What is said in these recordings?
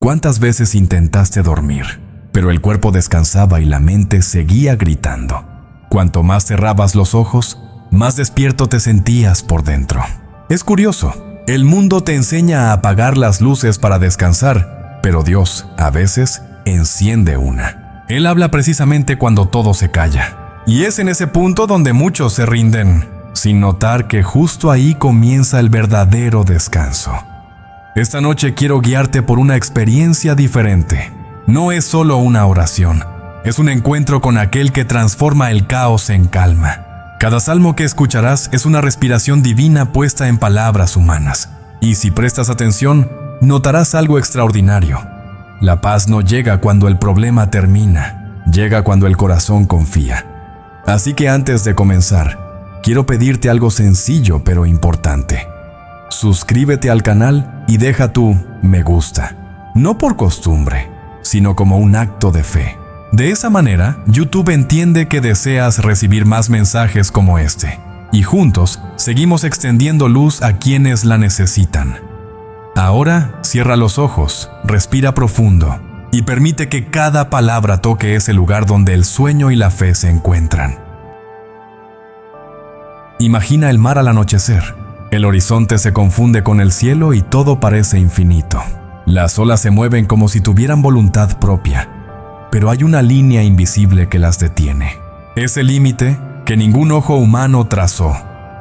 ¿Cuántas veces intentaste dormir, pero el cuerpo descansaba y la mente seguía gritando? Cuanto más cerrabas los ojos, más despierto te sentías por dentro. Es curioso, el mundo te enseña a apagar las luces para descansar, pero Dios, a veces, enciende una. Él habla precisamente cuando todo se calla. Y es en ese punto donde muchos se rinden, sin notar que justo ahí comienza el verdadero descanso. Esta noche quiero guiarte por una experiencia diferente. No es solo una oración, es un encuentro con aquel que transforma el caos en calma. Cada salmo que escucharás es una respiración divina puesta en palabras humanas. Y si prestas atención, notarás algo extraordinario. La paz no llega cuando el problema termina, llega cuando el corazón confía. Así que antes de comenzar, quiero pedirte algo sencillo pero importante. Suscríbete al canal y deja tu me gusta, no por costumbre, sino como un acto de fe. De esa manera, YouTube entiende que deseas recibir más mensajes como este, y juntos seguimos extendiendo luz a quienes la necesitan. Ahora, cierra los ojos, respira profundo, y permite que cada palabra toque ese lugar donde el sueño y la fe se encuentran. Imagina el mar al anochecer. El horizonte se confunde con el cielo y todo parece infinito. Las olas se mueven como si tuvieran voluntad propia, pero hay una línea invisible que las detiene. Ese límite que ningún ojo humano trazó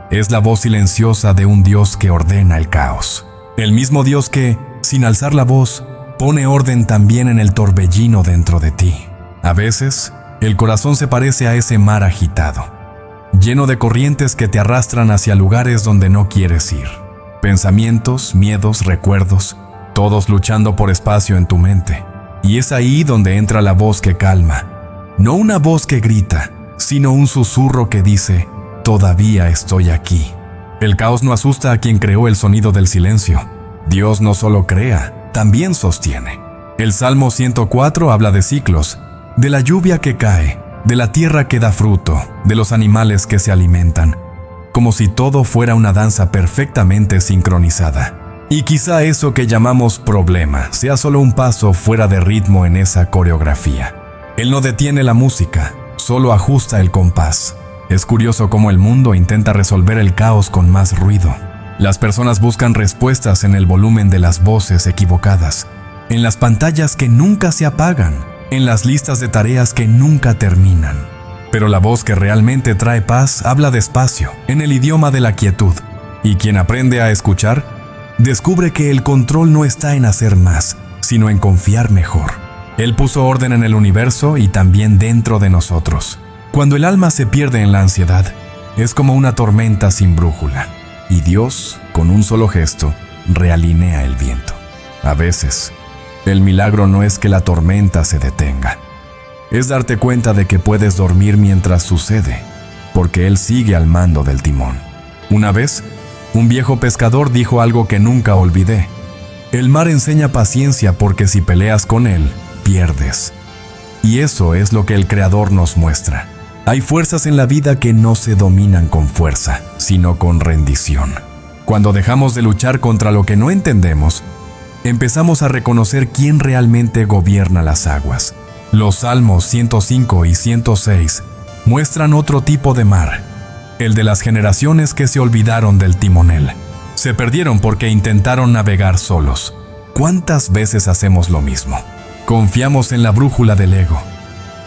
es la voz silenciosa de un Dios que ordena el caos. El mismo Dios que, sin alzar la voz, pone orden también en el torbellino dentro de ti. A veces, el corazón se parece a ese mar agitado, lleno de corrientes que te arrastran hacia lugares donde no quieres ir. Pensamientos, miedos, recuerdos, todos luchando por espacio en tu mente. Y es ahí donde entra la voz que calma. No una voz que grita, sino un susurro que dice, todavía estoy aquí. El caos no asusta a quien creó el sonido del silencio. Dios no solo crea, también sostiene. El Salmo 104 habla de ciclos, de la lluvia que cae, de la tierra que da fruto, de los animales que se alimentan, como si todo fuera una danza perfectamente sincronizada. Y quizá eso que llamamos problema sea solo un paso fuera de ritmo en esa coreografía. Él no detiene la música, solo ajusta el compás. Es curioso cómo el mundo intenta resolver el caos con más ruido. Las personas buscan respuestas en el volumen de las voces equivocadas, en las pantallas que nunca se apagan, en las listas de tareas que nunca terminan. Pero la voz que realmente trae paz habla despacio, en el idioma de la quietud. Y quien aprende a escuchar, descubre que el control no está en hacer más, sino en confiar mejor. Él puso orden en el universo y también dentro de nosotros. Cuando el alma se pierde en la ansiedad, es como una tormenta sin brújula. Y Dios, con un solo gesto, realinea el viento. A veces, el milagro no es que la tormenta se detenga. Es darte cuenta de que puedes dormir mientras sucede, porque Él sigue al mando del timón. Una vez, un viejo pescador dijo algo que nunca olvidé. El mar enseña paciencia porque si peleas con él, pierdes. Y eso es lo que el Creador nos muestra. Hay fuerzas en la vida que no se dominan con fuerza, sino con rendición. Cuando dejamos de luchar contra lo que no entendemos, empezamos a reconocer quién realmente gobierna las aguas. Los Salmos 105 y 106 muestran otro tipo de mar, el de las generaciones que se olvidaron del timonel. Se perdieron porque intentaron navegar solos. ¿Cuántas veces hacemos lo mismo? Confiamos en la brújula del ego.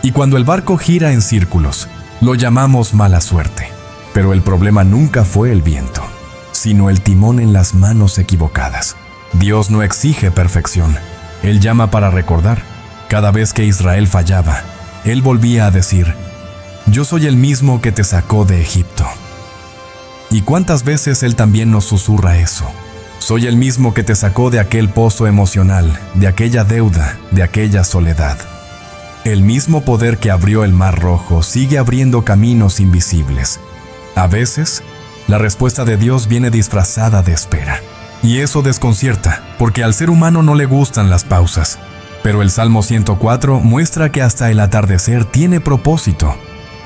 Y cuando el barco gira en círculos, lo llamamos mala suerte. Pero el problema nunca fue el viento, sino el timón en las manos equivocadas. Dios no exige perfección. Él llama para recordar. Cada vez que Israel fallaba, Él volvía a decir, «Yo soy el mismo que te sacó de Egipto». ¿Y cuántas veces Él también nos susurra eso? Soy el mismo que te sacó de aquel pozo emocional, de aquella deuda, de aquella soledad. El mismo poder que abrió el Mar Rojo sigue abriendo caminos invisibles. A veces, la respuesta de Dios viene disfrazada de espera. Y eso desconcierta, porque al ser humano no le gustan las pausas. Pero el Salmo 104 muestra que hasta el atardecer tiene propósito.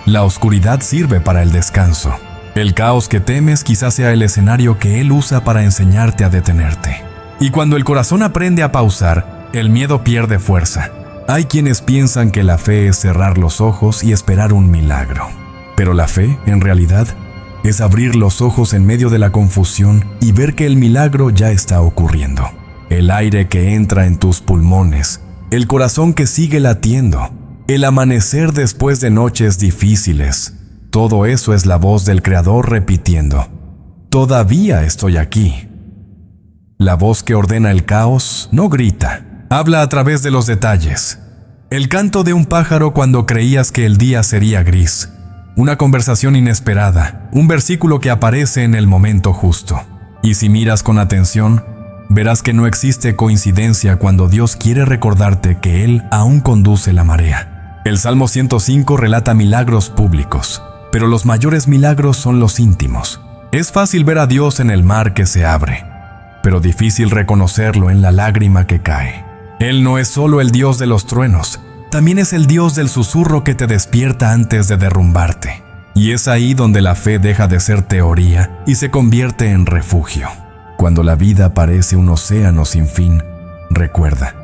La oscuridad sirve para el descanso. El caos que temes quizás sea el escenario que Él usa para enseñarte a detenerte. Y cuando el corazón aprende a pausar, el miedo pierde fuerza. Hay quienes piensan que la fe es cerrar los ojos y esperar un milagro. Pero la fe, en realidad, es abrir los ojos en medio de la confusión y ver que el milagro ya está ocurriendo. El aire que entra en tus pulmones, el corazón que sigue latiendo, el amanecer después de noches difíciles. Todo eso es la voz del Creador repitiendo: todavía estoy aquí. La voz que ordena el caos no grita, habla a través de los detalles. El canto de un pájaro cuando creías que el día sería gris. Una conversación inesperada, un versículo que aparece en el momento justo. Y si miras con atención, verás que no existe coincidencia cuando Dios quiere recordarte que Él aún conduce la marea. El Salmo 105 relata milagros públicos, pero los mayores milagros son los íntimos. Es fácil ver a Dios en el mar que se abre, pero difícil reconocerlo en la lágrima que cae. Él no es solo el Dios de los truenos, también es el Dios del susurro que te despierta antes de derrumbarte. Y es ahí donde la fe deja de ser teoría y se convierte en refugio. Cuando la vida parece un océano sin fin, recuerda,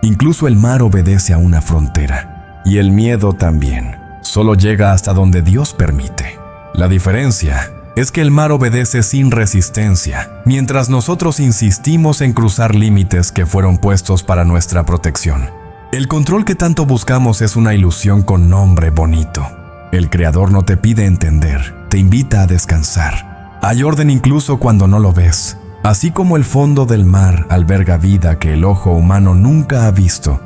incluso el mar obedece a una frontera, y el miedo también. Solo llega hasta donde Dios permite. La diferencia es que el mar obedece sin resistencia, mientras nosotros insistimos en cruzar límites que fueron puestos para nuestra protección. El control que tanto buscamos es una ilusión con nombre bonito. El Creador no te pide entender, te invita a descansar. Hay orden incluso cuando no lo ves. Así como el fondo del mar alberga vida que el ojo humano nunca ha visto,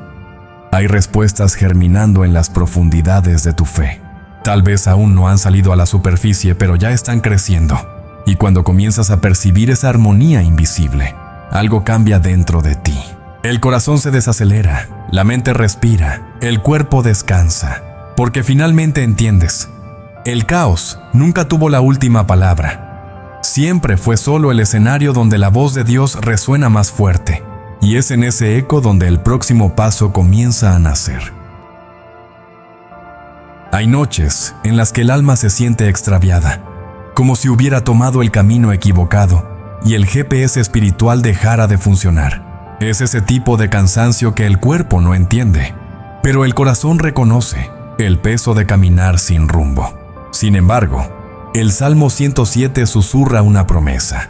hay respuestas germinando en las profundidades de tu fe. Tal vez aún no han salido a la superficie, pero ya están creciendo. Y cuando comienzas a percibir esa armonía invisible, algo cambia dentro de ti. El corazón se desacelera, la mente respira, el cuerpo descansa, porque finalmente entiendes. El caos nunca tuvo la última palabra. Siempre fue solo el escenario donde la voz de Dios resuena más fuerte, y es en ese eco donde el próximo paso comienza a nacer. Hay noches en las que el alma se siente extraviada, como si hubiera tomado el camino equivocado y el GPS espiritual dejara de funcionar. Es ese tipo de cansancio que el cuerpo no entiende, pero el corazón reconoce el peso de caminar sin rumbo. Sin embargo, el Salmo 107 susurra una promesa: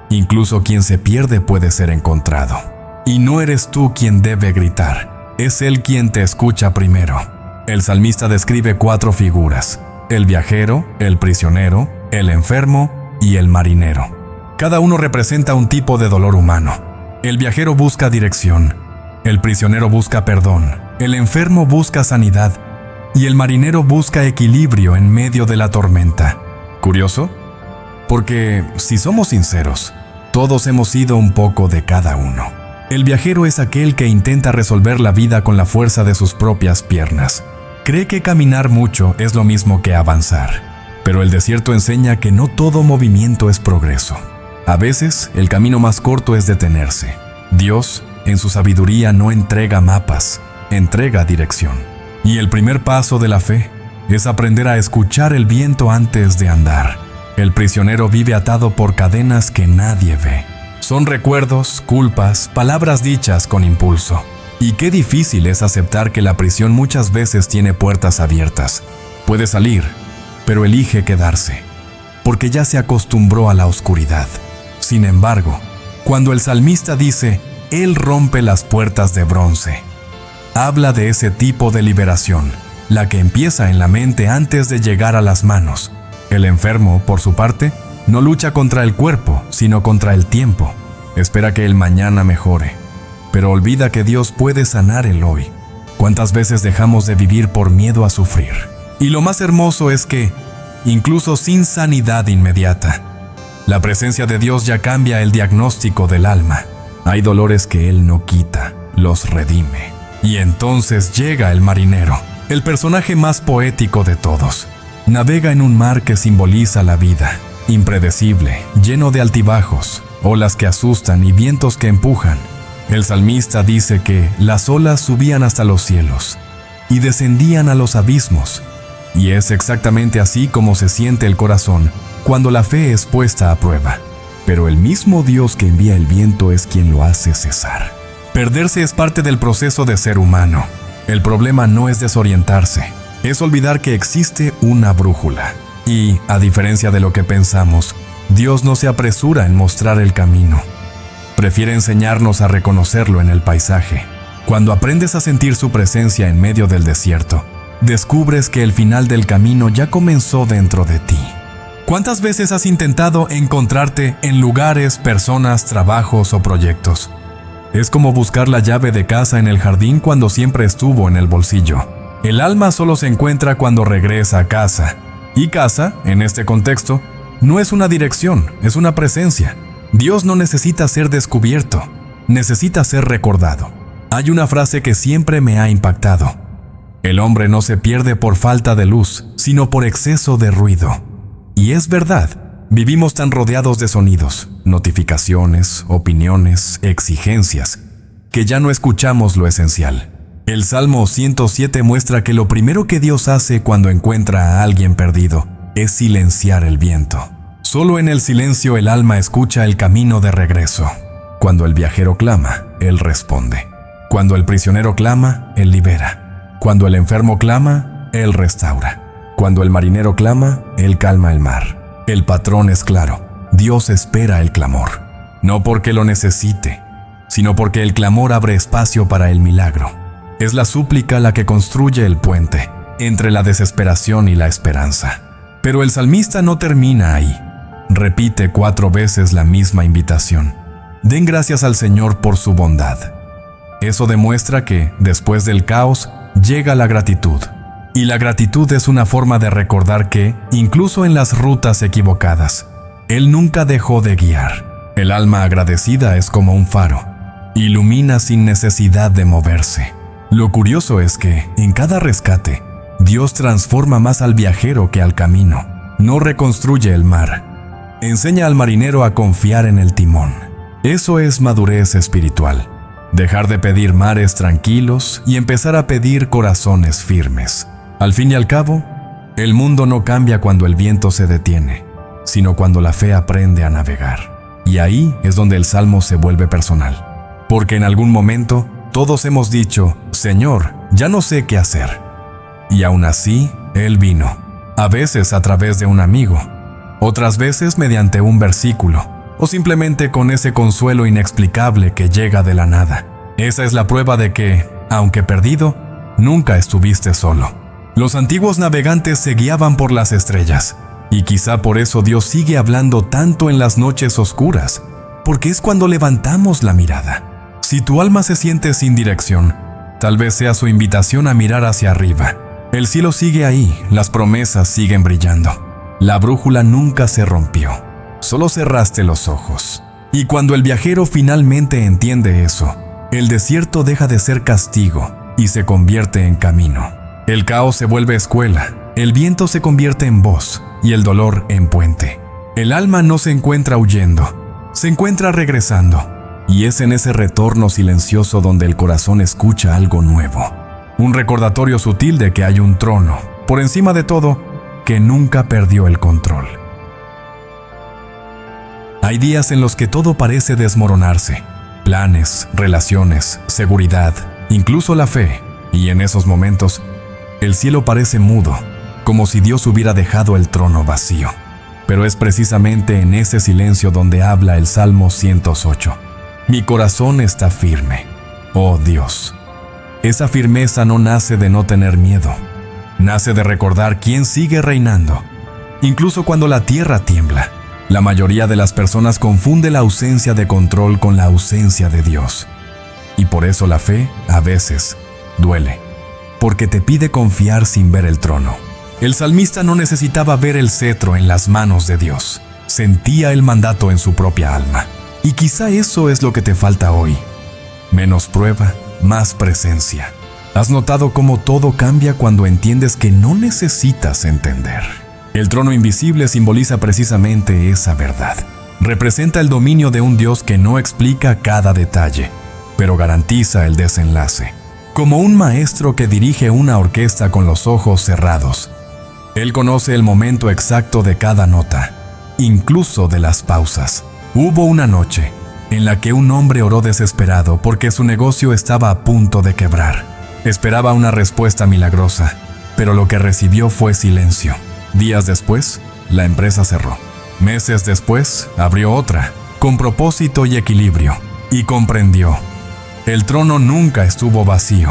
incluso quien se pierde puede ser encontrado. Y no eres tú quien debe gritar, es Él quien te escucha primero. El salmista describe 4 figuras: el viajero, el prisionero, el enfermo y el marinero. Cada uno representa un tipo de dolor humano. El viajero busca dirección, el prisionero busca perdón, el enfermo busca sanidad y el marinero busca equilibrio en medio de la tormenta. ¿Curioso? Porque, si somos sinceros, todos hemos sido un poco de cada uno. El viajero es aquel que intenta resolver la vida con la fuerza de sus propias piernas. Cree que caminar mucho es lo mismo que avanzar, pero el desierto enseña que no todo movimiento es progreso. A veces, el camino más corto es detenerse. Dios, en su sabiduría, no entrega mapas, entrega dirección. Y el primer paso de la fe es aprender a escuchar el viento antes de andar. El prisionero vive atado por cadenas que nadie ve. Son recuerdos, culpas, palabras dichas con impulso. Y qué difícil es aceptar que la prisión muchas veces tiene puertas abiertas. Puede salir, pero elige quedarse, porque ya se acostumbró a la oscuridad. Sin embargo, cuando el salmista dice, Él rompe las puertas de bronce, habla de ese tipo de liberación, la que empieza en la mente antes de llegar a las manos. El enfermo, por su parte, no lucha contra el cuerpo, sino contra el tiempo. Espera que el mañana mejore, pero olvida que Dios puede sanar el hoy. ¿Cuántas veces dejamos de vivir por miedo a sufrir? Y lo más hermoso es que, incluso sin sanidad inmediata, la presencia de Dios ya cambia el diagnóstico del alma. Hay dolores que Él no quita, los redime. Y entonces llega el marinero, el personaje más poético de todos. Navega en un mar que simboliza la vida, impredecible, lleno de altibajos, olas que asustan y vientos que empujan. El salmista dice que las olas subían hasta los cielos y descendían a los abismos. Y es exactamente así como se siente el corazón cuando la fe es puesta a prueba. Pero el mismo Dios que envía el viento es quien lo hace cesar. Perderse es parte del proceso de ser humano. El problema no es desorientarse, es olvidar que existe una brújula. Y, a diferencia de lo que pensamos, Dios no se apresura en mostrar el camino. Prefiere enseñarnos a reconocerlo en el paisaje. Cuando aprendes a sentir su presencia en medio del desierto, descubres que el final del camino ya comenzó dentro de ti. ¿Cuántas veces has intentado encontrarte en lugares, personas, trabajos o proyectos? Es como buscar la llave de casa en el jardín cuando siempre estuvo en el bolsillo. El alma solo se encuentra cuando regresa a casa. Y casa, en este contexto, no es una dirección, es una presencia. Dios no necesita ser descubierto, necesita ser recordado. Hay una frase que siempre me ha impactado. El hombre no se pierde por falta de luz, sino por exceso de ruido. Y es verdad, vivimos tan rodeados de sonidos, notificaciones, opiniones, exigencias, que ya no escuchamos lo esencial. El Salmo 107 muestra que lo primero que Dios hace cuando encuentra a alguien perdido es silenciar el viento. Solo en el silencio el alma escucha el camino de regreso. Cuando el viajero clama, Él responde. Cuando el prisionero clama, Él libera. Cuando el enfermo clama, Él restaura. Cuando el marinero clama, Él calma el mar. El patrón es claro. Dios espera el clamor. No porque lo necesite, sino porque el clamor abre espacio para el milagro. Es la súplica la que construye el puente entre la desesperación y la esperanza. Pero el salmista no termina ahí. Repite 4 veces la misma invitación. Den gracias al Señor por su bondad. Eso demuestra que, después del caos, llega la gratitud. Y la gratitud es una forma de recordar que, incluso en las rutas equivocadas, Él nunca dejó de guiar. El alma agradecida es como un faro. Ilumina sin necesidad de moverse. Lo curioso es que, en cada rescate, Dios transforma más al viajero que al camino. No reconstruye el mar. Enseña al marinero a confiar en el timón. Eso es madurez espiritual. Dejar de pedir mares tranquilos y empezar a pedir corazones firmes. Al fin y al cabo, el mundo no cambia cuando el viento se detiene, sino cuando la fe aprende a navegar. Y ahí es donde el salmo se vuelve personal. Porque en algún momento, todos hemos dicho, Señor, ya no sé qué hacer. Y aún así, Él vino. A veces a través de un amigo, otras veces mediante un versículo, o simplemente con ese consuelo inexplicable que llega de la nada. Esa es la prueba de que, aunque perdido, nunca estuviste solo. Los antiguos navegantes se guiaban por las estrellas, y quizá por eso Dios sigue hablando tanto en las noches oscuras, porque es cuando levantamos la mirada. Si tu alma se siente sin dirección, tal vez sea su invitación a mirar hacia arriba. El cielo sigue ahí, las promesas siguen brillando. La brújula nunca se rompió, solo cerraste los ojos. Y cuando el viajero finalmente entiende eso, el desierto deja de ser castigo y se convierte en camino. El caos se vuelve escuela, el viento se convierte en voz y el dolor en puente. El alma no se encuentra huyendo, se encuentra regresando. Y es en ese retorno silencioso donde el corazón escucha algo nuevo. Un recordatorio sutil de que hay un trono, por encima de todo, que nunca perdió el control. Hay días en los que todo parece desmoronarse. Planes, relaciones, seguridad, incluso la fe. Y en esos momentos, el cielo parece mudo, como si Dios hubiera dejado el trono vacío. Pero es precisamente en ese silencio donde habla el Salmo 108. Mi corazón está firme. Oh Dios. Esa firmeza no nace de no tener miedo. Nace de recordar quién sigue reinando. Incluso cuando la tierra tiembla, la mayoría de las personas confunde la ausencia de control con la ausencia de Dios. Y por eso la fe, a veces, duele, porque te pide confiar sin ver el trono. El salmista no necesitaba ver el cetro en las manos de Dios. Sentía el mandato en su propia alma. Y quizá eso es lo que te falta hoy. Menos prueba, más presencia. ¿Has notado cómo todo cambia cuando entiendes que no necesitas entender? El trono invisible simboliza precisamente esa verdad. Representa el dominio de un Dios que no explica cada detalle, pero garantiza el desenlace. Como un maestro que dirige una orquesta con los ojos cerrados. Él conoce el momento exacto de cada nota, incluso de las pausas. Hubo una noche en la que un hombre oró desesperado porque su negocio estaba a punto de quebrar. Esperaba una respuesta milagrosa, pero lo que recibió fue silencio. Días después, la empresa cerró. Meses después, abrió otra, con propósito y equilibrio, y comprendió. El trono nunca estuvo vacío.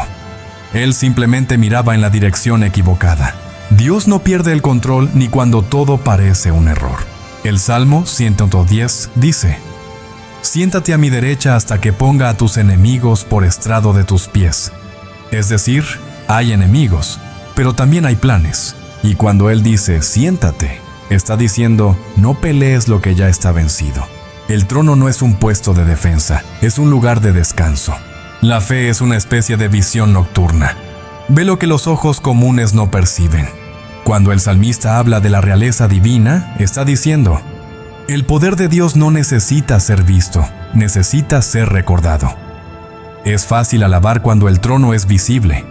Él simplemente miraba en la dirección equivocada. Dios no pierde el control ni cuando todo parece un error. El Salmo 110 dice: «Siéntate a mi derecha hasta que ponga a tus enemigos por estrado de tus pies». Es decir, hay enemigos, pero también hay planes. Y cuando Él dice «siéntate», está diciendo no pelees lo que ya está vencido. El trono no es un puesto de defensa, es un lugar de descanso. La fe es una especie de visión nocturna. Ve lo que los ojos comunes no perciben. Cuando el salmista habla de la realeza divina, está diciendo: el poder de Dios no necesita ser visto, necesita ser recordado. Es fácil alabar cuando el trono es visible.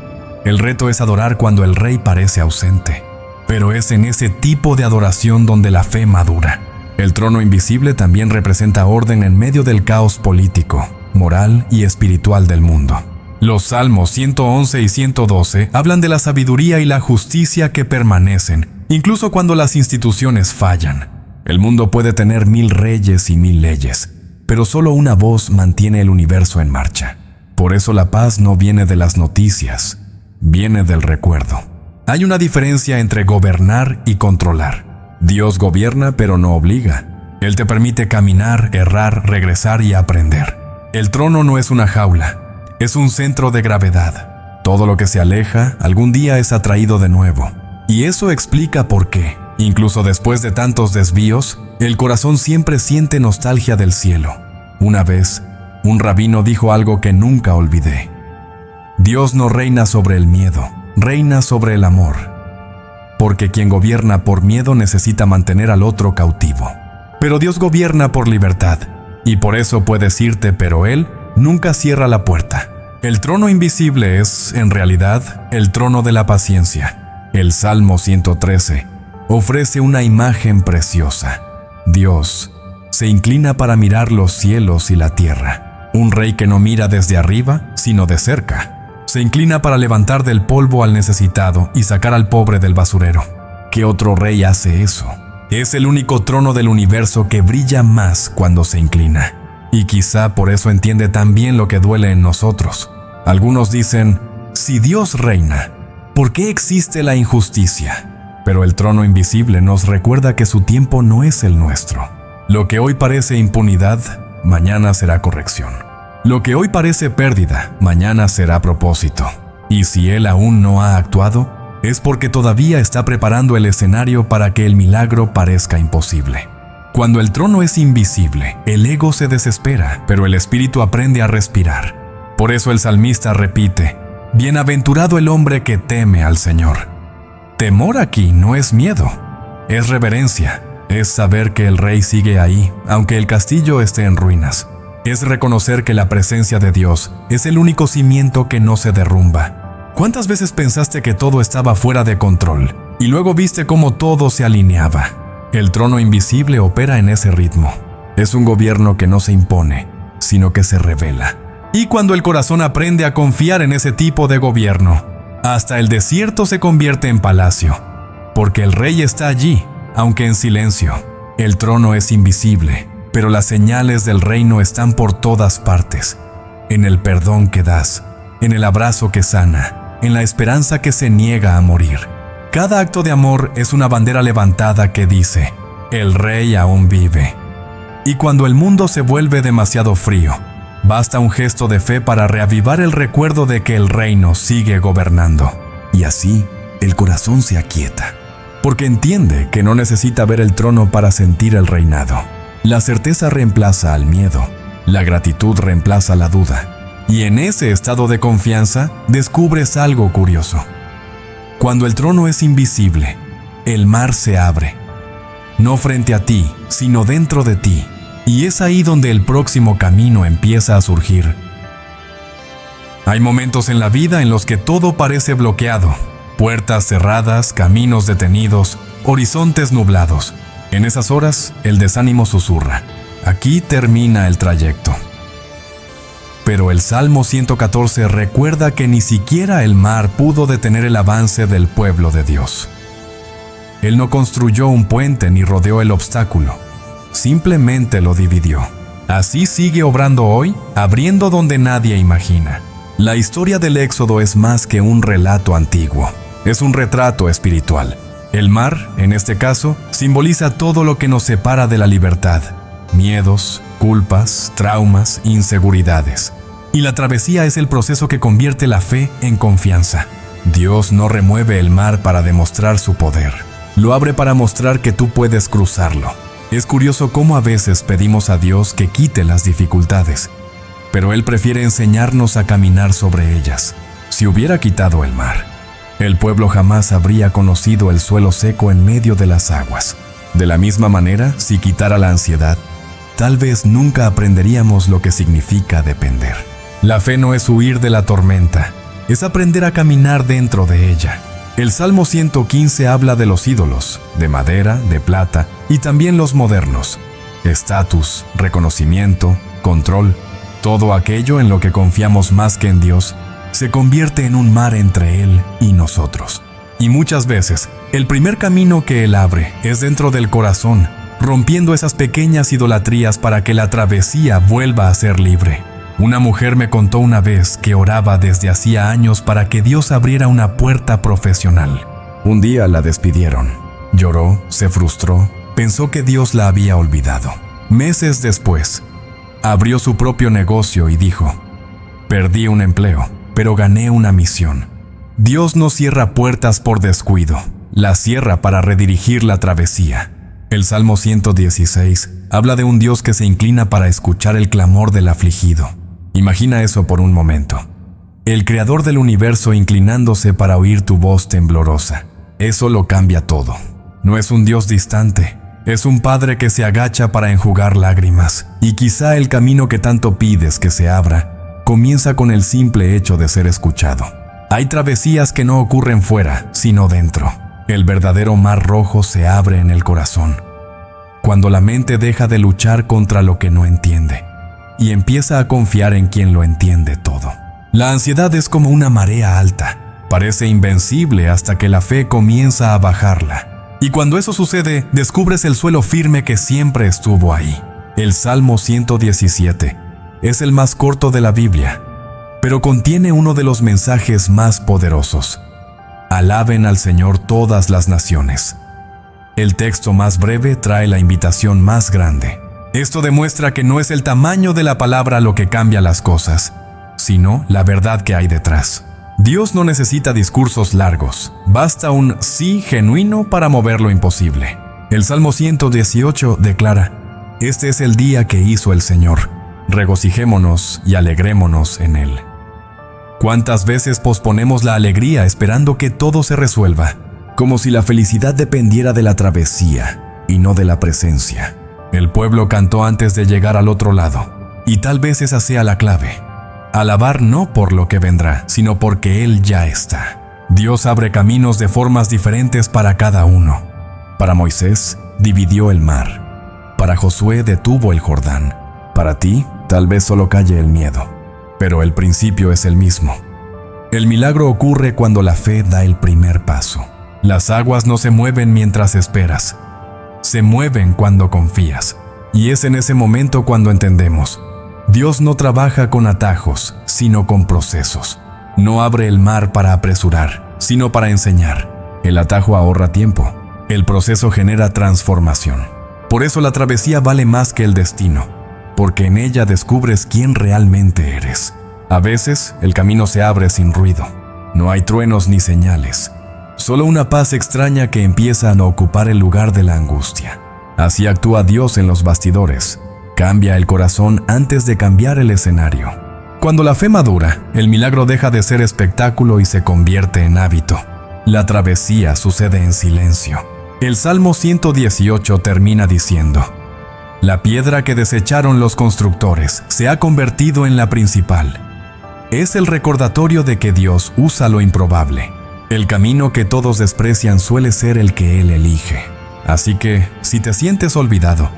El reto es adorar cuando el rey parece ausente. Pero es en ese tipo de adoración donde la fe madura. El trono invisible también representa orden en medio del caos político, moral y espiritual del mundo. Los Salmos 111 y 112 hablan de la sabiduría y la justicia que permanecen, incluso cuando las instituciones fallan. El mundo puede tener 1000 reyes y 1000 leyes, pero solo una voz mantiene el universo en marcha. Por eso la paz no viene de las noticias, viene del recuerdo. Hay una diferencia entre gobernar y controlar. Dios gobierna pero no obliga. Él te permite caminar, errar, regresar y aprender. El trono no es una jaula, es un centro de gravedad. Todo lo que se aleja, algún día es atraído de nuevo. Y eso explica por qué, incluso después de tantos desvíos, el corazón siempre siente nostalgia del cielo. Una vez, un rabino dijo algo que nunca olvidé: Dios no reina sobre el miedo, reina sobre el amor. Porque quien gobierna por miedo necesita mantener al otro cautivo. Pero Dios gobierna por libertad, y por eso puedes irte, pero Él nunca cierra la puerta. El trono invisible es, en realidad, el trono de la paciencia. El Salmo 113 ofrece una imagen preciosa. Dios se inclina para mirar los cielos y la tierra. Un rey que no mira desde arriba, sino de cerca. Se inclina para levantar del polvo al necesitado y sacar al pobre del basurero. ¿Qué otro rey hace eso? Es el único trono del universo que brilla más cuando se inclina. Y quizá por eso entiende tan bien lo que duele en nosotros. Algunos dicen: si Dios reina, ¿por qué existe la injusticia? Pero el trono invisible nos recuerda que su tiempo no es el nuestro. Lo que hoy parece impunidad, mañana será corrección. Lo que hoy parece pérdida, mañana será propósito. Y si Él aún no ha actuado, es porque todavía está preparando el escenario para que el milagro parezca imposible. Cuando el trono es invisible, el ego se desespera, pero el espíritu aprende a respirar. Por eso el salmista repite: bienaventurado el hombre que teme al Señor. Temor aquí no es miedo, es reverencia, es saber que el rey sigue ahí, aunque el castillo esté en ruinas. Es reconocer que la presencia de Dios es el único cimiento que no se derrumba. ¿Cuántas veces pensaste que todo estaba fuera de control y luego viste cómo todo se alineaba? El trono invisible opera en ese ritmo. Es un gobierno que no se impone, sino que se revela. Y cuando el corazón aprende a confiar en ese tipo de gobierno, hasta el desierto se convierte en palacio, porque el rey está allí, aunque en silencio. El trono es invisible, pero las señales del reino están por todas partes, en el perdón que das, en el abrazo que sana, en la esperanza que se niega a morir. Cada acto de amor es una bandera levantada que dice: el rey aún vive. Y cuando el mundo se vuelve demasiado frío, basta un gesto de fe para reavivar el recuerdo de que el reino sigue gobernando. Y así, el corazón se aquieta, porque entiende que no necesita ver el trono para sentir el reinado. La certeza reemplaza al miedo, la gratitud reemplaza la duda, y en ese estado de confianza descubres algo curioso. Cuando el trono es invisible, el mar se abre, no frente a ti, sino dentro de ti, y es ahí donde el próximo camino empieza a surgir. Hay momentos en la vida en los que todo parece bloqueado, puertas cerradas, caminos detenidos, horizontes nublados. En esas horas, el desánimo susurra: Aquí termina el trayecto. Pero el Salmo 114 recuerda que ni siquiera el mar pudo detener el avance del pueblo de Dios. Él no construyó un puente ni rodeó el obstáculo, simplemente lo dividió. Así sigue obrando hoy, abriendo donde nadie imagina. La historia del Éxodo es más que un relato antiguo, es un retrato espiritual. El mar, en este caso, simboliza todo lo que nos separa de la libertad: miedos, culpas, traumas, inseguridades. Y la travesía es el proceso que convierte la fe en confianza. Dios no remueve el mar para demostrar su poder, lo abre para mostrar que tú puedes cruzarlo. Es curioso cómo a veces pedimos a Dios que quite las dificultades, pero Él prefiere enseñarnos a caminar sobre ellas. Si hubiera quitado el mar, el pueblo jamás habría conocido el suelo seco en medio de las aguas. De la misma manera, si quitara la ansiedad, tal vez nunca aprenderíamos lo que significa depender. La fe no es huir de la tormenta, es aprender a caminar dentro de ella. El Salmo 115 habla de los ídolos, de madera, de plata, y también los modernos. Estatus, reconocimiento, control, todo aquello en lo que confiamos más que en Dios, se convierte en un mar entre Él y nosotros. Y muchas veces, el primer camino que Él abre es dentro del corazón, rompiendo esas pequeñas idolatrías para que la travesía vuelva a ser libre. Una mujer me contó una vez que oraba desde hacía años para que Dios abriera una puerta profesional. Un día la despidieron. Lloró, se frustró, pensó que Dios la había olvidado. Meses después, abrió su propio negocio y dijo: perdí un empleo, pero gané una misión. Dios no cierra puertas por descuido, las cierra para redirigir la travesía. El Salmo 116 habla de un Dios que se inclina para escuchar el clamor del afligido. Imagina eso por un momento. El creador del universo inclinándose para oír tu voz temblorosa. Eso lo cambia todo. No es un Dios distante, es un Padre que se agacha para enjugar lágrimas. Y quizá el camino que tanto pides que se abra comienza con el simple hecho de ser escuchado. Hay travesías que no ocurren fuera, sino dentro. El verdadero mar rojo se abre en el corazón, cuando la mente deja de luchar contra lo que no entiende y empieza a confiar en quien lo entiende todo. La ansiedad es como una marea alta, parece invencible hasta que la fe comienza a bajarla. Y cuando eso sucede, descubres el suelo firme que siempre estuvo ahí. El Salmo 117 es el más corto de la Biblia, pero contiene uno de los mensajes más poderosos. Alaben al Señor todas las naciones. El texto más breve trae la invitación más grande. Esto demuestra que no es el tamaño de la palabra lo que cambia las cosas, sino la verdad que hay detrás. Dios no necesita discursos largos, basta un sí genuino para mover lo imposible. El Salmo 118 declara: este es el día que hizo el Señor, regocijémonos y alegrémonos en él. ¿Cuántas veces posponemos la alegría esperando que todo se resuelva? Como si la felicidad dependiera de la travesía y no de la presencia. El pueblo cantó antes de llegar al otro lado, y tal vez esa sea la clave. Alabar no por lo que vendrá, sino porque Él ya está. Dios abre caminos de formas diferentes para cada uno. Para Moisés, dividió el mar. Para Josué, detuvo el Jordán. Para ti, tal vez solo calle el miedo, pero el principio es el mismo. El milagro ocurre cuando la fe da el primer paso. Las aguas no se mueven mientras esperas, se mueven cuando confías. Y es en ese momento cuando entendemos: Dios no trabaja con atajos, sino con procesos. No abre el mar para apresurar, sino para enseñar. El atajo ahorra tiempo, el proceso genera transformación. Por eso la travesía vale más que el destino, porque en ella descubres quién realmente eres. A veces el camino se abre sin ruido, no hay truenos ni señales. Solo una paz extraña que empieza a ocupar el lugar de la angustia. Así actúa Dios en los bastidores. Cambia el corazón antes de cambiar el escenario. Cuando la fe madura, el milagro deja de ser espectáculo y se convierte en hábito. La travesía sucede en silencio. El Salmo 118 termina diciendo: la piedra que desecharon los constructores se ha convertido en la principal. Es el recordatorio de que Dios usa lo improbable. El camino que todos desprecian suele ser el que Él elige. Así que, si te sientes olvidado,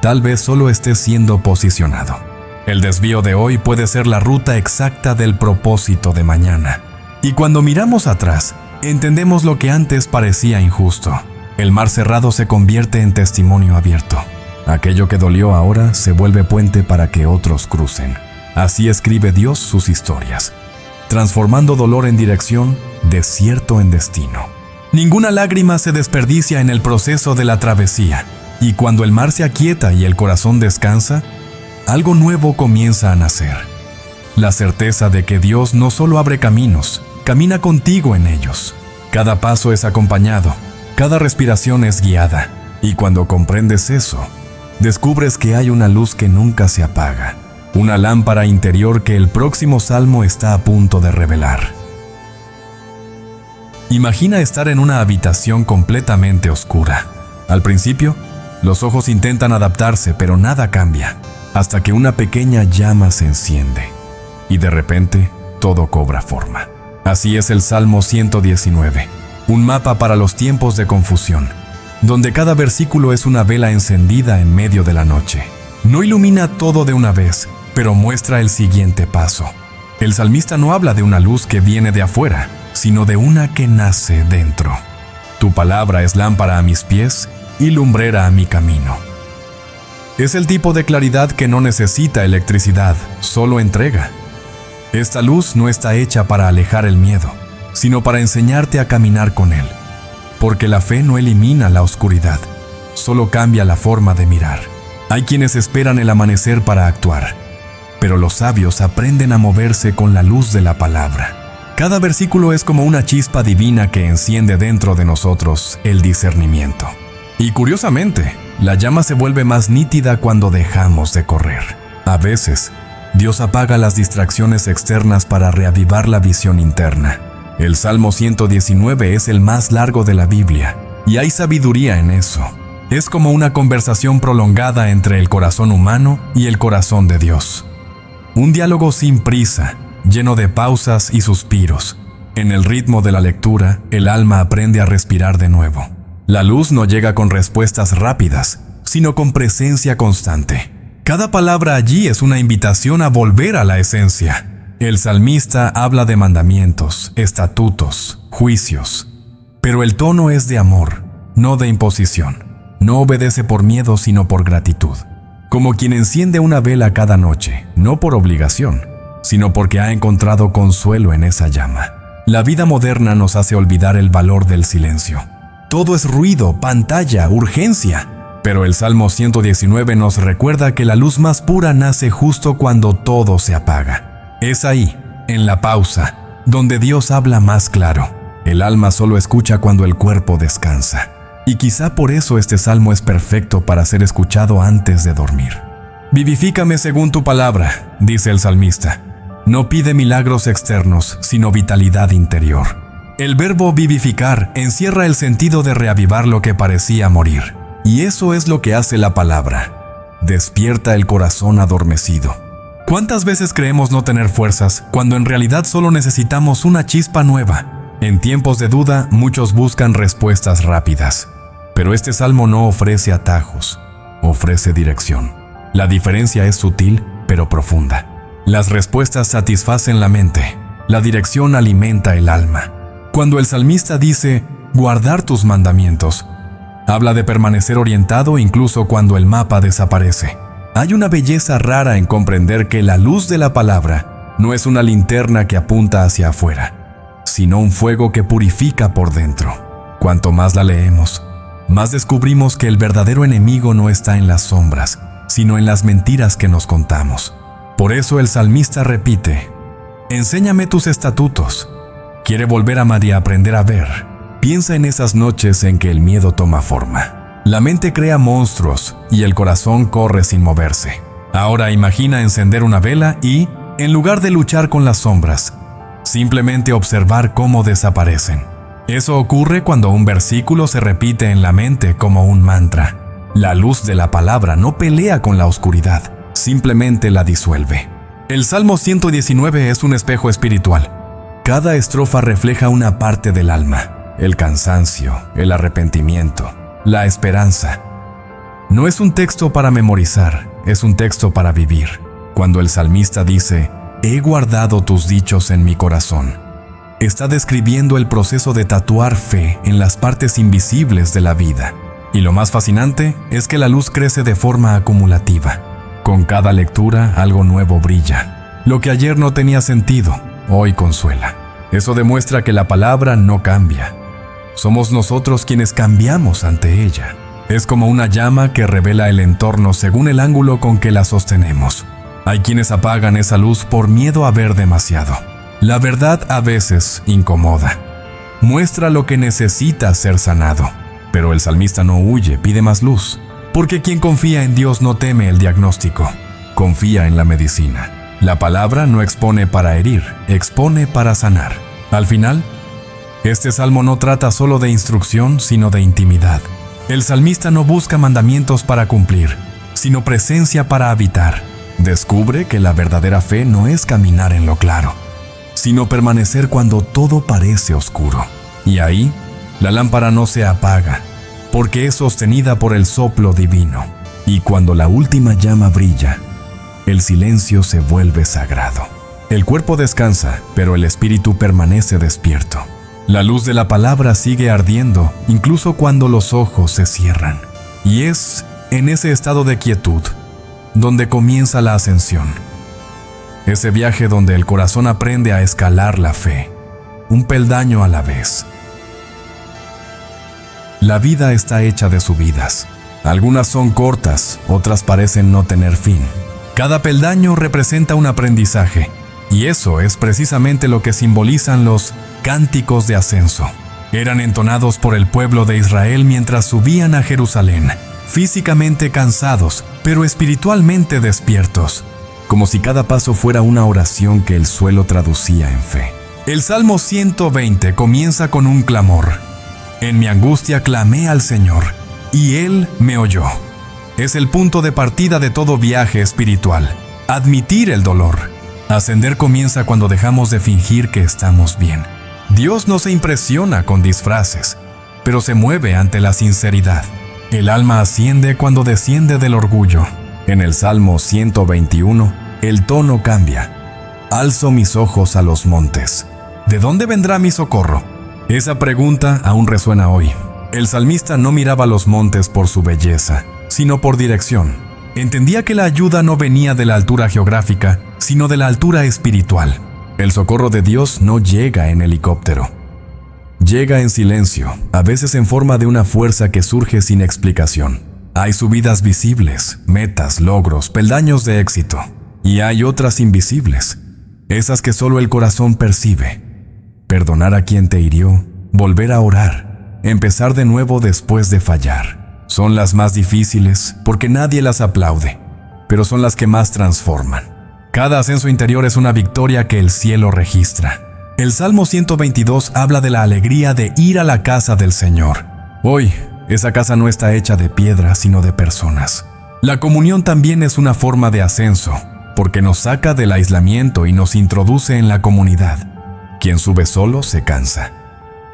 Tal vez solo estés siendo posicionado. El desvío de hoy puede ser la ruta exacta del propósito de mañana. Y cuando miramos atrás, entendemos lo que antes parecía injusto. El mar cerrado se convierte en testimonio abierto. Aquello que dolió ahora se vuelve puente para que otros crucen. Así escribe Dios sus historias, transformando dolor en dirección, desierto en destino. Ninguna lágrima se desperdicia en el proceso de la travesía, y cuando el mar se aquieta y el corazón descansa, algo nuevo comienza a nacer. La certeza de que Dios no solo abre caminos, camina contigo en ellos. Cada paso es acompañado, cada respiración es guiada, y cuando comprendes eso, descubres que hay una luz que nunca se apaga, una lámpara interior que el próximo salmo está a punto de revelar. Imagina estar en una habitación completamente oscura. Al principio, los ojos intentan adaptarse, pero nada cambia, hasta que una pequeña llama se enciende, y de repente todo cobra forma. Así es el Salmo 119, un mapa para los tiempos de confusión, donde cada versículo es una vela encendida en medio de la noche. No ilumina todo de una vez, pero muestra el siguiente paso. El salmista no habla de una luz que viene de afuera, sino de una que nace dentro. Tu palabra es lámpara a mis pies y lumbrera a mi camino. Es el tipo de claridad que no necesita electricidad, solo entrega. Esta luz no está hecha para alejar el miedo, sino para enseñarte a caminar con él. Porque la fe no elimina la oscuridad, solo cambia la forma de mirar. Hay quienes esperan el amanecer para actuar, pero los sabios aprenden a moverse con la luz de la palabra. Cada versículo es como una chispa divina que enciende dentro de nosotros el discernimiento. Y curiosamente, la llama se vuelve más nítida cuando dejamos de correr. A veces, Dios apaga las distracciones externas para reavivar la visión interna. El Salmo 119 es el más largo de la Biblia, y hay sabiduría en eso. Es como una conversación prolongada entre el corazón humano y el corazón de Dios. Un diálogo sin prisa, lleno de pausas y suspiros. En el ritmo de la lectura, el alma aprende a respirar de nuevo. La luz no llega con respuestas rápidas, sino con presencia constante. Cada palabra allí es una invitación a volver a la esencia. El salmista habla de mandamientos, estatutos, juicios, pero el tono es de amor, no de imposición. No obedece por miedo, sino por gratitud. Como quien enciende una vela cada noche, no por obligación, sino porque ha encontrado consuelo en esa llama. La vida moderna nos hace olvidar el valor del silencio. Todo es ruido, pantalla, urgencia. Pero el Salmo 119 nos recuerda que la luz más pura nace justo cuando todo se apaga. Es ahí, en la pausa, donde Dios habla más claro. El alma solo escucha cuando el cuerpo descansa. Y quizá por eso este salmo es perfecto para ser escuchado antes de dormir. Vivifícame según tu palabra, dice el salmista. No pide milagros externos, sino vitalidad interior. El verbo vivificar encierra el sentido de reavivar lo que parecía morir. Y eso es lo que hace la palabra. Despierta el corazón adormecido. ¿Cuántas veces creemos no tener fuerzas cuando en realidad solo necesitamos una chispa nueva? En tiempos de duda, muchos buscan respuestas rápidas. Pero este salmo no ofrece atajos, ofrece dirección. La diferencia es sutil, pero profunda. Las respuestas satisfacen la mente, la dirección alimenta el alma. Cuando el salmista dice, guardar tus mandamientos, habla de permanecer orientado incluso cuando el mapa desaparece. Hay una belleza rara en comprender que la luz de la palabra no es una linterna que apunta hacia afuera, sino un fuego que purifica por dentro. Cuanto más la leemos, más descubrimos que el verdadero enemigo no está en las sombras, sino en las mentiras que nos contamos. Por eso el salmista repite, enséñame tus estatutos. Quiere volver a María a aprender a ver. Piensa en esas noches en que el miedo toma forma. La mente crea monstruos y el corazón corre sin moverse. Ahora imagina encender una vela y, en lugar de luchar con las sombras, simplemente observar cómo desaparecen. Eso ocurre cuando un versículo se repite en la mente como un mantra. La luz de la palabra no pelea con la oscuridad, simplemente la disuelve. El Salmo 119 es un espejo espiritual. Cada estrofa refleja una parte del alma, el cansancio, el arrepentimiento, la esperanza. No es un texto para memorizar, es un texto para vivir. Cuando el salmista dice, «He guardado tus dichos en mi corazón», está describiendo el proceso de tatuar fe en las partes invisibles de la vida. Y lo más fascinante es que la luz crece de forma acumulativa. Con cada lectura, algo nuevo brilla. Lo que ayer no tenía sentido, hoy consuela. Eso demuestra que la palabra no cambia. Somos nosotros quienes cambiamos ante ella. Es como una llama que revela el entorno según el ángulo con que la sostenemos. Hay quienes apagan esa luz por miedo a ver demasiado. La verdad a veces incomoda. Muestra lo que necesita ser sanado. Pero el salmista no huye, pide más luz. Porque quien confía en Dios no teme el diagnóstico. Confía en la medicina. La palabra no expone para herir, expone para sanar. Al final, este salmo no trata solo de instrucción, sino de intimidad. El salmista no busca mandamientos para cumplir, sino presencia para habitar. Descubre que la verdadera fe no es caminar en lo claro, sino permanecer cuando todo parece oscuro. Y ahí, la lámpara no se apaga, porque es sostenida por el soplo divino. Y cuando la última llama brilla, el silencio se vuelve sagrado. El cuerpo descansa, pero el espíritu permanece despierto. La luz de la palabra sigue ardiendo, incluso cuando los ojos se cierran. Y es en ese estado de quietud donde comienza la ascensión. Ese viaje donde el corazón aprende a escalar la fe, un peldaño a la vez. La vida está hecha de subidas. Algunas son cortas, otras parecen no tener fin. Cada peldaño representa un aprendizaje, y eso es precisamente lo que simbolizan los cánticos de ascenso. Eran entonados por el pueblo de Israel mientras subían a Jerusalén, físicamente cansados, pero espiritualmente despiertos, como si cada paso fuera una oración que el suelo traducía en fe. El Salmo 120 comienza con un clamor. En mi angustia clamé al Señor, y Él me oyó. Es el punto de partida de todo viaje espiritual. Admitir el dolor. Ascender comienza cuando dejamos de fingir que estamos bien. Dios no se impresiona con disfraces, pero se mueve ante la sinceridad. El alma asciende cuando desciende del orgullo. En el Salmo 121, el tono cambia. Alzo mis ojos a los montes. ¿De dónde vendrá mi socorro? Esa pregunta aún resuena hoy. El salmista no miraba los montes por su belleza, sino por dirección. Entendía que la ayuda no venía de la altura geográfica, sino de la altura espiritual. El socorro de Dios no llega en helicóptero. Llega en silencio, a veces en forma de una fuerza que surge sin explicación. Hay subidas visibles, metas, logros, peldaños de éxito. Y hay otras invisibles, esas que solo el corazón percibe. Perdonar a quien te hirió, volver a orar, empezar de nuevo después de fallar. Son las más difíciles porque nadie las aplaude, pero son las que más transforman. Cada ascenso interior es una victoria que el cielo registra. El Salmo 122 habla de la alegría de ir a la casa del Señor. Hoy, esa casa no está hecha de piedra, sino de personas. La comunión también es una forma de ascenso, porque nos saca del aislamiento y nos introduce en la comunidad. Quien sube solo se cansa.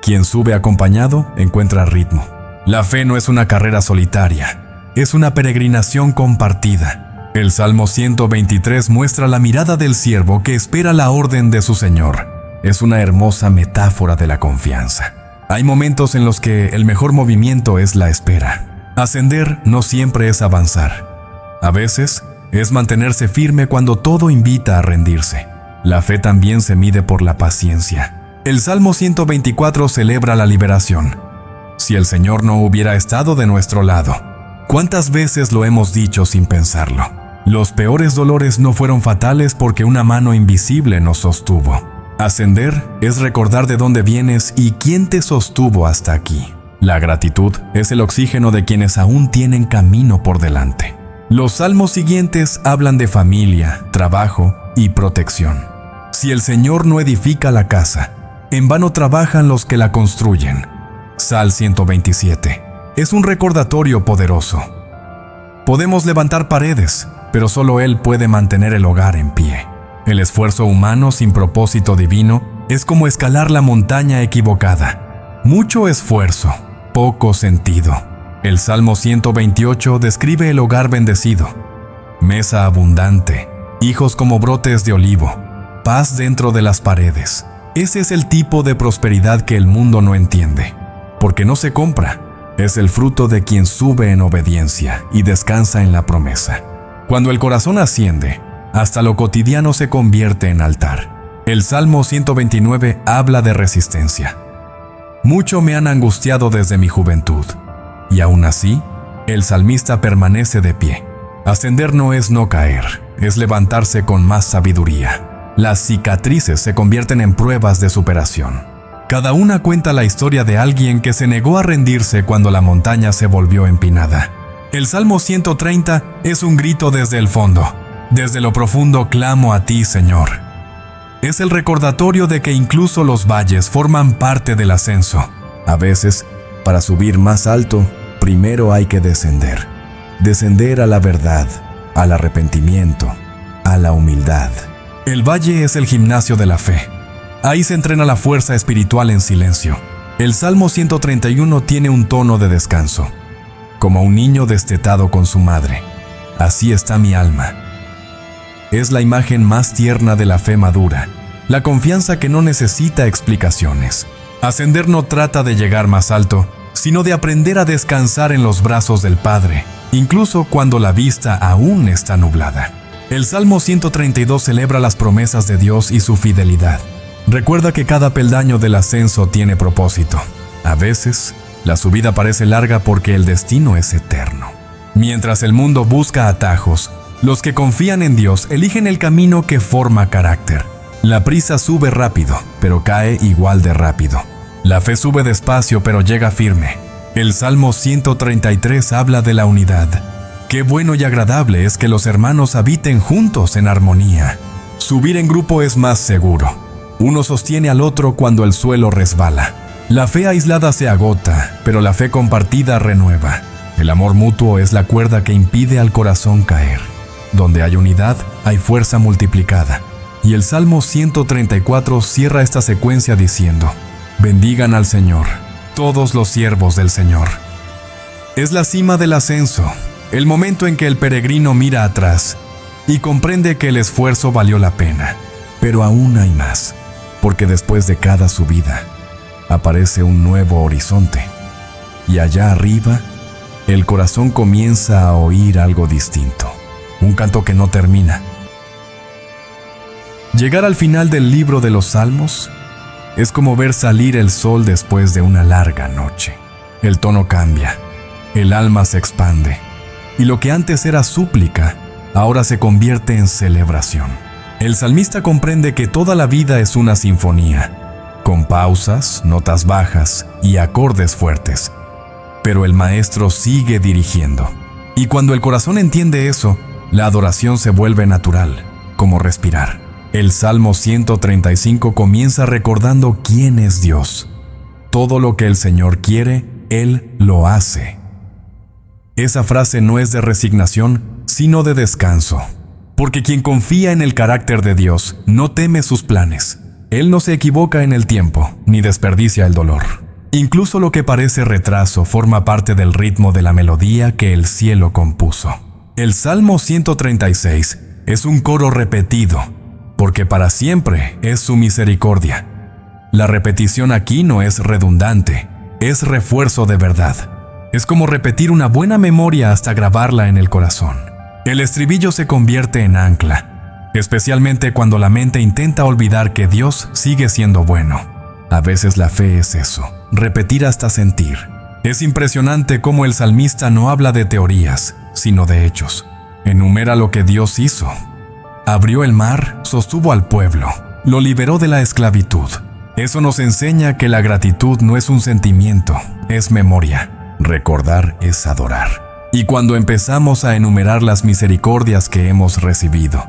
Quien sube acompañado encuentra ritmo. La fe no es una carrera solitaria, es una peregrinación compartida. El Salmo 123 muestra la mirada del siervo que espera la orden de su Señor. Es una hermosa metáfora de la confianza. Hay momentos en los que el mejor movimiento es la espera. Ascender no siempre es avanzar. A veces es mantenerse firme cuando todo invita a rendirse. La fe también se mide por la paciencia. El Salmo 124 celebra la liberación. Si el Señor no hubiera estado de nuestro lado, ¿cuántas veces lo hemos dicho sin pensarlo? Los peores dolores no fueron fatales porque una mano invisible nos sostuvo. Ascender es recordar de dónde vienes y quién te sostuvo hasta aquí. La gratitud es el oxígeno de quienes aún tienen camino por delante. Los salmos siguientes hablan de familia, trabajo y protección. Si el Señor no edifica la casa, en vano trabajan los que la construyen. Salmo 127 es un recordatorio poderoso. Podemos levantar paredes, pero solo Él puede mantener el hogar en pie. El esfuerzo humano sin propósito divino es como escalar la montaña equivocada. Mucho esfuerzo, poco sentido. El Salmo 128 describe el hogar bendecido, mesa abundante, hijos como brotes de olivo, paz dentro de las paredes. Ese es el tipo de prosperidad que el mundo no entiende, porque no se compra. Es el fruto de quien sube en obediencia y descansa en la promesa. Cuando el corazón asciende, hasta lo cotidiano se convierte en altar. El Salmo 129 habla de resistencia. Mucho me han angustiado desde mi juventud, y aún así, el salmista permanece de pie. Ascender no es no caer, es levantarse con más sabiduría. Las cicatrices se convierten en pruebas de superación. Cada una cuenta la historia de alguien que se negó a rendirse cuando la montaña se volvió empinada. El Salmo 130 es un grito desde el fondo. Desde lo profundo clamo a ti, Señor. Es el recordatorio de que incluso los valles forman parte del ascenso. A veces, para subir más alto, primero hay que descender. Descender a la verdad, al arrepentimiento, a la humildad. El valle es el gimnasio de la fe. Ahí se entrena la fuerza espiritual en silencio. El Salmo 131 tiene un tono de descanso. Como un niño destetado con su madre, así está mi alma. Es la imagen más tierna de la fe madura, la confianza que no necesita explicaciones. Ascender no trata de llegar más alto, sino de aprender a descansar en los brazos del Padre, incluso cuando la vista aún está nublada. El Salmo 132 celebra las promesas de Dios y su fidelidad. Recuerda que cada peldaño del ascenso tiene propósito. A veces, la subida parece larga porque el destino es eterno. Mientras el mundo busca atajos, los que confían en Dios eligen el camino que forma carácter. La prisa sube rápido, pero cae igual de rápido. La fe sube despacio, pero llega firme. El Salmo 133 habla de la unidad. Qué bueno y agradable es que los hermanos habiten juntos en armonía. Subir en grupo es más seguro. Uno sostiene al otro cuando el suelo resbala. La fe aislada se agota, pero la fe compartida renueva. El amor mutuo es la cuerda que impide al corazón caer. Donde hay unidad, hay fuerza multiplicada. Y el Salmo 134 cierra esta secuencia diciendo: bendigan al Señor, todos los siervos del Señor. Es la cima del ascenso, el momento en que el peregrino mira atrás y comprende que el esfuerzo valió la pena. Pero aún hay más, porque después de cada subida, aparece un nuevo horizonte. Y allá arriba, el corazón comienza a oír algo distinto. Un canto que no termina. Llegar al final del libro de los Salmos es como ver salir el sol después de una larga noche. El tono cambia, el alma se expande, y lo que antes era súplica, ahora se convierte en celebración. El salmista comprende que toda la vida es una sinfonía, con pausas, notas bajas y acordes fuertes. Pero el maestro sigue dirigiendo. Y cuando el corazón entiende eso, la adoración se vuelve natural, como respirar. El Salmo 135 comienza recordando quién es Dios. Todo lo que el Señor quiere, Él lo hace. Esa frase no es de resignación, sino de descanso. Porque quien confía en el carácter de Dios no teme sus planes. Él no se equivoca en el tiempo, ni desperdicia el dolor. Incluso lo que parece retraso forma parte del ritmo de la melodía que el cielo compuso. El Salmo 136 es un coro repetido, porque para siempre es su misericordia. La repetición aquí no es redundante, es refuerzo de verdad. Es como repetir una buena memoria hasta grabarla en el corazón. El estribillo se convierte en ancla, especialmente cuando la mente intenta olvidar que Dios sigue siendo bueno. A veces la fe es eso, repetir hasta sentir. Es impresionante cómo el salmista no habla de teorías, sino de hechos. Enumera lo que Dios hizo. Abrió el mar, sostuvo al pueblo, lo liberó de la esclavitud. Eso nos enseña que la gratitud no es un sentimiento, es memoria. Recordar es adorar. Y cuando empezamos a enumerar las misericordias que hemos recibido,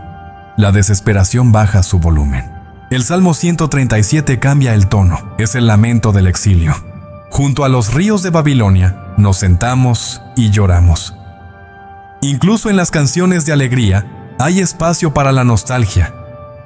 la desesperación baja su volumen. El Salmo 137 cambia el tono, es el lamento del exilio. Junto a los ríos de Babilonia, nos sentamos y lloramos. Incluso en las canciones de alegría, hay espacio para la nostalgia.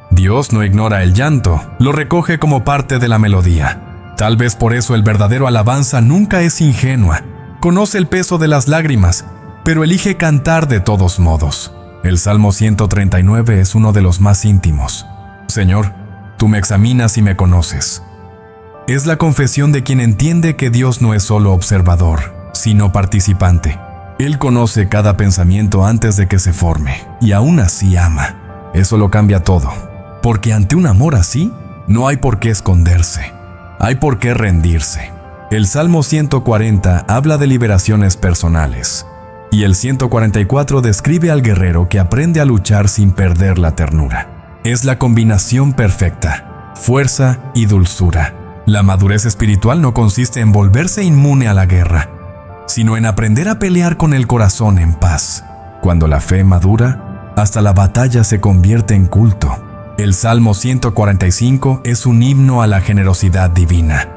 Dios no ignora el llanto, lo recoge como parte de la melodía. Tal vez por eso el verdadero alabanza nunca es ingenua. Conoce el peso de las lágrimas, pero elige cantar de todos modos. El Salmo 139 es uno de los más íntimos. Señor, tú me examinas y me conoces. Es la confesión de quien entiende que Dios no es solo observador, sino participante. Él conoce cada pensamiento antes de que se forme, y aún así ama. Eso lo cambia todo, porque ante un amor así, no hay por qué esconderse, hay por qué rendirse. El Salmo 140 habla de liberaciones personales, y el 144 describe al guerrero que aprende a luchar sin perder la ternura. Es la combinación perfecta, fuerza y dulzura. La madurez espiritual no consiste en volverse inmune a la guerra, sino en aprender a pelear con el corazón en paz. Cuando la fe madura, hasta la batalla se convierte en culto. El Salmo 145 es un himno a la generosidad divina.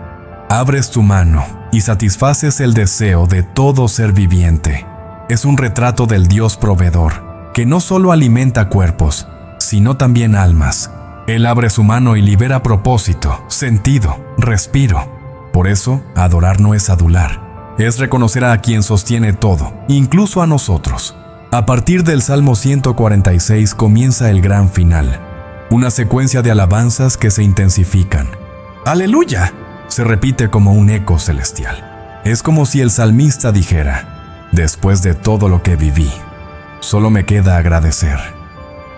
Abres tu mano y satisfaces el deseo de todo ser viviente. Es un retrato del Dios proveedor, que no solo alimenta cuerpos, sino también almas. Él abre su mano y libera propósito, sentido, respiro. Por eso, adorar no es adular. Es reconocer a quien sostiene todo, incluso a nosotros. A partir del Salmo 146 comienza el gran final, una secuencia de alabanzas que se intensifican. ¡Aleluya!, se repite como un eco celestial. Es como si el salmista dijera: después de todo lo que viví, solo me queda agradecer.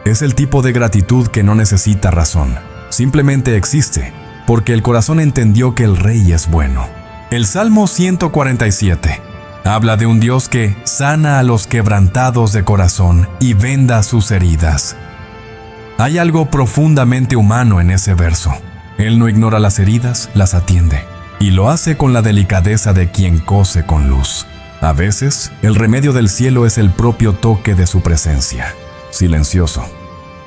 Es el tipo de gratitud que no necesita razón, simplemente existe, porque el corazón entendió que el Rey es bueno. El Salmo 147 habla de un Dios que sana a los quebrantados de corazón y venda sus heridas. Hay algo profundamente humano en ese verso. Él no ignora las heridas, las atiende, y lo hace con la delicadeza de quien cose con luz. A veces, el remedio del cielo es el propio toque de su presencia, silencioso,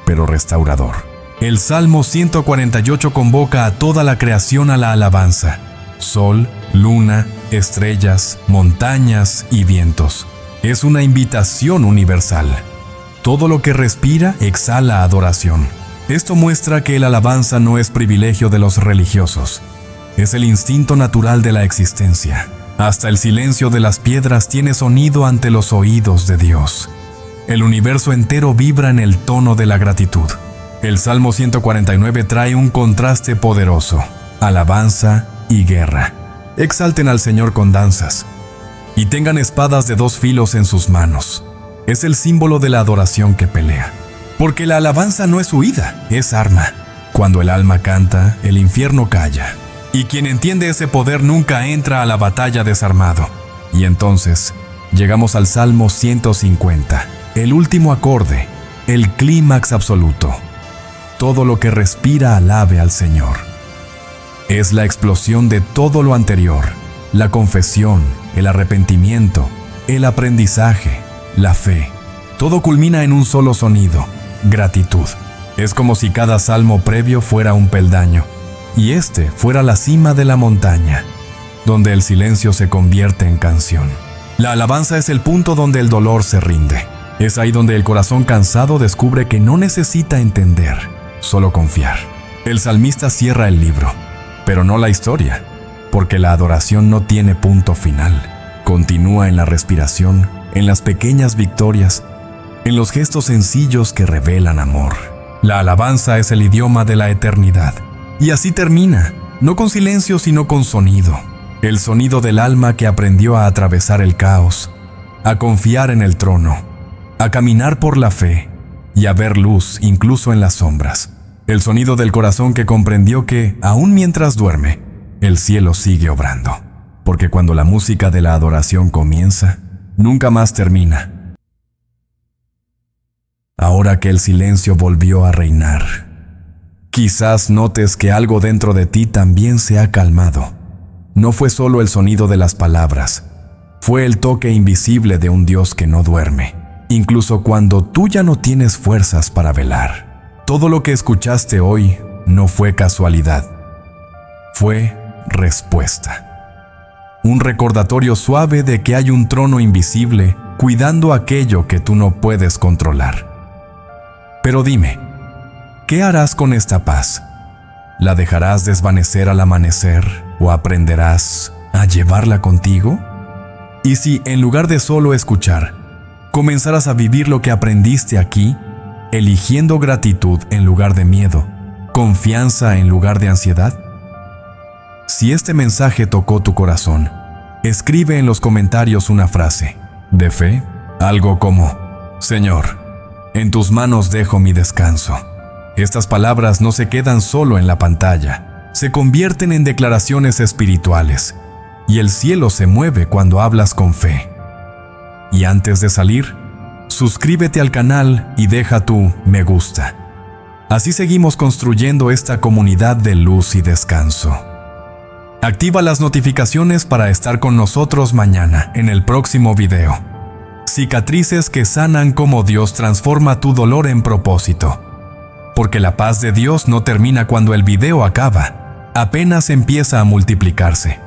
pero restaurador. El Salmo 148 convoca a toda la creación a la alabanza. Sol, luna, estrellas, montañas y vientos. Es una invitación universal. Todo lo que respira exhala adoración. Esto muestra que la alabanza no es privilegio de los religiosos. Es el instinto natural de la existencia. Hasta el silencio de las piedras tiene sonido ante los oídos de Dios. El universo entero vibra en el tono de la gratitud. El Salmo 149 trae un contraste poderoso: alabanza y guerra. Exalten al Señor con danzas y tengan espadas de dos filos en sus manos. Es el símbolo de la adoración que pelea. Porque la alabanza no es huida, es arma. Cuando el alma canta, el infierno calla. Y quien entiende ese poder nunca entra a la batalla desarmado. Y entonces, llegamos al Salmo 150, el último acorde, el clímax absoluto. Todo lo que respira alabe al Señor. Es la explosión de todo lo anterior: la confesión, el arrepentimiento, el aprendizaje, la fe. Todo culmina en un solo sonido: gratitud. Es como si cada salmo previo fuera un peldaño, y este fuera la cima de la montaña, donde el silencio se convierte en canción. La alabanza es el punto donde el dolor se rinde. Es ahí donde el corazón cansado descubre que no necesita entender, solo confiar. El salmista cierra el libro, pero no la historia, porque la adoración no tiene punto final. Continúa en la respiración, en las pequeñas victorias, en los gestos sencillos que revelan amor. La alabanza es el idioma de la eternidad. Y así termina, no con silencio sino con sonido. El sonido del alma que aprendió a atravesar el caos, a confiar en el trono, a caminar por la fe y a ver luz incluso en las sombras. El sonido del corazón que comprendió que, aún mientras duerme, el cielo sigue obrando. Porque cuando la música de la adoración comienza, nunca más termina. Ahora que el silencio volvió a reinar, quizás notes que algo dentro de ti también se ha calmado. No fue solo el sonido de las palabras, fue el toque invisible de un Dios que no duerme, incluso cuando tú ya no tienes fuerzas para velar. Todo lo que escuchaste hoy no fue casualidad, fue respuesta. Un recordatorio suave de que hay un trono invisible cuidando aquello que tú no puedes controlar. Pero dime, ¿qué harás con esta paz? ¿La dejarás desvanecer al amanecer o aprenderás a llevarla contigo? Y si, en lugar de solo escuchar, comenzaras a vivir lo que aprendiste aquí, eligiendo gratitud en lugar de miedo, confianza en lugar de ansiedad. Si este mensaje tocó tu corazón, escribe en los comentarios una frase de fe, algo como: Señor, en tus manos dejo mi descanso. Estas palabras no se quedan solo en la pantalla, se convierten en declaraciones espirituales, y el cielo se mueve cuando hablas con fe. Y antes de salir, suscríbete al canal y deja tu me gusta. Así seguimos construyendo esta comunidad de luz y descanso. Activa las notificaciones para estar con nosotros mañana en el próximo video. Cicatrices que sanan como Dios transforma tu dolor en propósito. Porque la paz de Dios no termina cuando el video acaba, apenas empieza a multiplicarse.